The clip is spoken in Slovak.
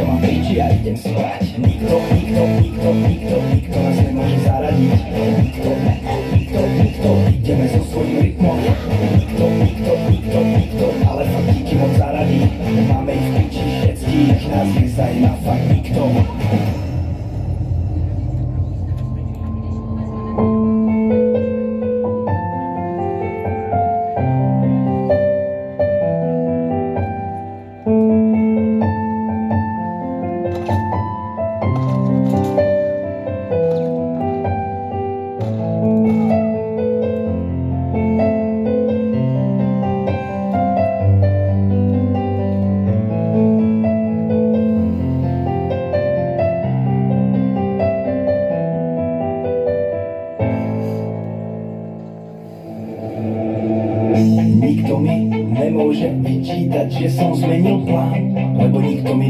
Nikto ma príči, ja idem spať. Nikto nás nemôže zaradiť. Nikto, ideme so svojím rytmom. Nikto, ale fakt díky moc zaradí. Máme ich v príči všetkých, nás nezajíma fakt nikto. Nikto mi nemôže vyčítať, že som zmenil plán, lebo nikto mi